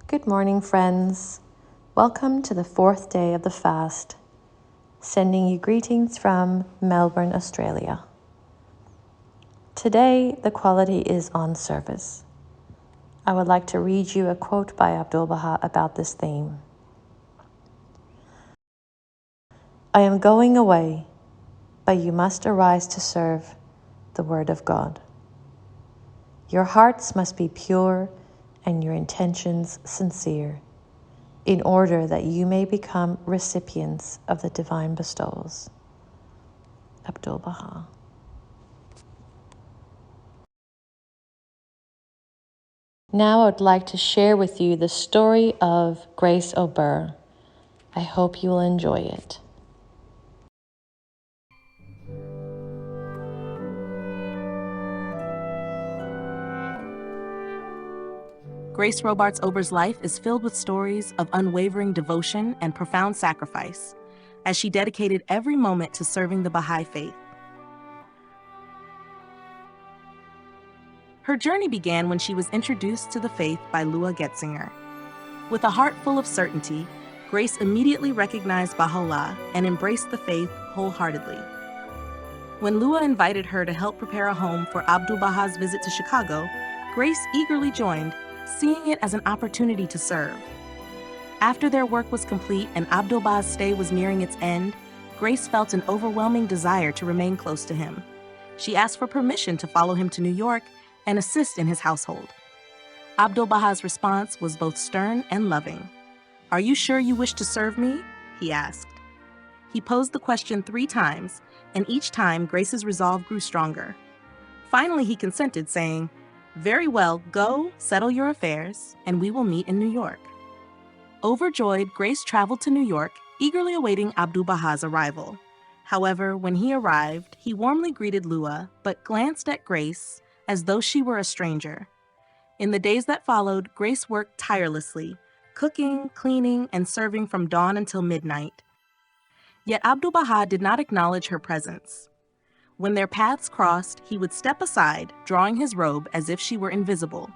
Good morning, friends. Welcome to the fourth day of the fast. Sending you greetings from Melbourne, Australia. Today, the quality is on service. I would like to read you a quote by Abdu'l-Baha about this theme. I am going away, but you must arise to serve the Word of God. Your hearts must be pure and your intentions sincere, in order that you may become recipients of the divine bestowals. Abdu'l-Baha. Now I'd like to share with you the story of Grace Ober. I hope you will enjoy it. Grace Ober's life is filled with stories of unwavering devotion and profound sacrifice, as she dedicated every moment to serving the Baha'i faith. Her journey began when she was introduced to the faith by Lua Getzinger. With a heart full of certainty, Grace immediately recognized Baha'u'llah and embraced the faith wholeheartedly. When Lua invited her to help prepare a home for Abdu'l-Baha's visit to Chicago, Grace eagerly joined, seeing it as an opportunity to serve. After their work was complete and Abdu'l-Baha's stay was nearing its end, Grace felt an overwhelming desire to remain close to him. She asked for permission to follow him to New York and assist in his household. Abdu'l-Baha's response was both stern and loving. "Are you sure you wish to serve me?" he asked. He posed the question 3 times, and each time Grace's resolve grew stronger. Finally, he consented, saying, "Very well, go, settle your affairs, and we will meet in New York." Overjoyed, Grace traveled to New York, eagerly awaiting Abdu'l-Baha's arrival. However, when he arrived, he warmly greeted Lua, but glanced at Grace as though she were a stranger. In the days that followed, Grace worked tirelessly, cooking, cleaning, and serving from dawn until midnight. Yet Abdu'l-Baha did not acknowledge her presence. When their paths crossed, he would step aside, drawing his robe as if she were invisible.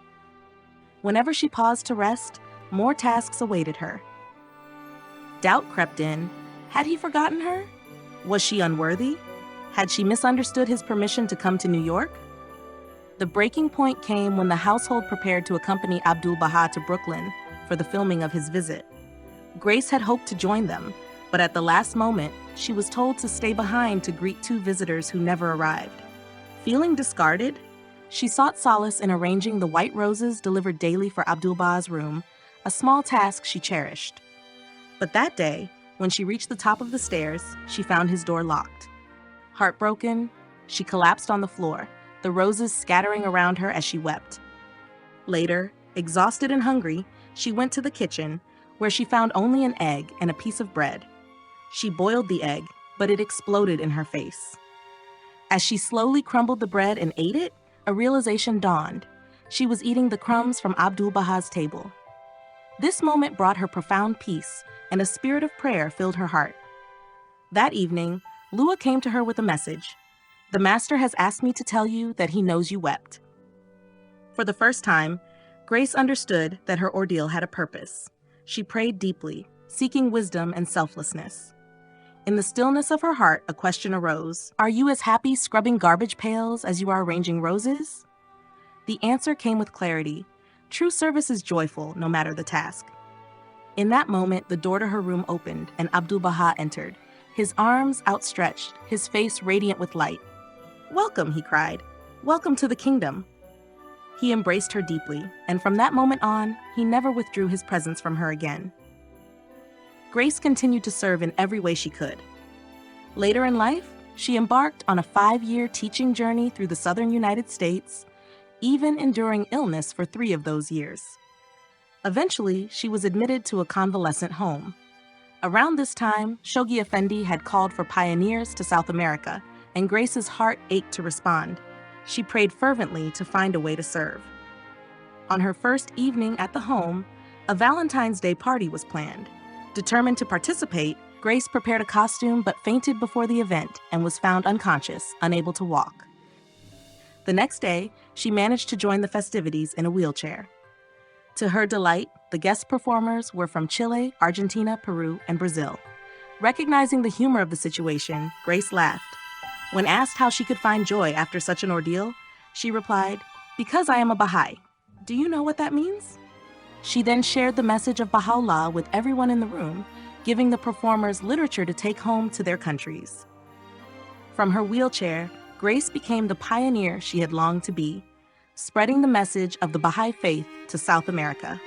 Whenever she paused to rest, more tasks awaited her. Doubt crept in. Had he forgotten her? Was she unworthy? Had she misunderstood his permission to come to New York? The breaking point came when the household prepared to accompany Abdu'l-Baha to Brooklyn for the filming of his visit. Grace had hoped to join them, but at the last moment, she was told to stay behind to greet 2 visitors who never arrived. Feeling discarded, she sought solace in arranging the white roses delivered daily for Abdu'l-Baha's room, a small task she cherished. But that day, when she reached the top of the stairs, she found his door locked. Heartbroken, she collapsed on the floor, the roses scattering around her as she wept. Later, exhausted and hungry, she went to the kitchen, where she found only an egg and a piece of bread. She boiled the egg, but it exploded in her face. As she slowly crumbled the bread and ate it, a realization dawned. She was eating the crumbs from Abdu'l-Baha's table. This moment brought her profound peace, and a spirit of prayer filled her heart. That evening, Lua came to her with a message. "The Master has asked me to tell you that he knows you wept." For the first time, Grace understood that her ordeal had a purpose. She prayed deeply, seeking wisdom and selflessness. In the stillness of her heart, a question arose. "Are you as happy scrubbing garbage pails as you are arranging roses?" The answer came with clarity. True service is joyful, no matter the task. In that moment, the door to her room opened, and Abdu'l-Baha entered, his arms outstretched, his face radiant with light. "Welcome," he cried. "Welcome to the kingdom." He embraced her deeply, and from that moment on, he never withdrew his presence from her again. Grace continued to serve in every way she could. Later in life, she embarked on a 5-year teaching journey through the southern United States, even enduring illness for 3 of those years. Eventually, she was admitted to a convalescent home. Around this time, Shoghi Effendi had called for pioneers to South America, and Grace's heart ached to respond. She prayed fervently to find a way to serve. On her first evening at the home, a Valentine's Day party was planned. Determined to participate, Grace prepared a costume but fainted before the event and was found unconscious, unable to walk. The next day, she managed to join the festivities in a wheelchair. To her delight, the guest performers were from Chile, Argentina, Peru, and Brazil. Recognizing the humor of the situation, Grace laughed. When asked how she could find joy after such an ordeal, she replied, "Because I am a Baha'i. Do you know what that means?" She then shared the message of Baha'u'llah with everyone in the room, giving the performers literature to take home to their countries. From her wheelchair, Grace became the pioneer she had longed to be, spreading the message of the Baha'i faith to South America.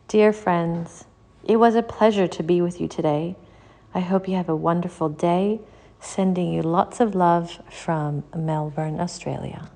Dear friends, it was a pleasure to be with you today. I hope you have a wonderful day. Sending you lots of love from Melbourne, Australia.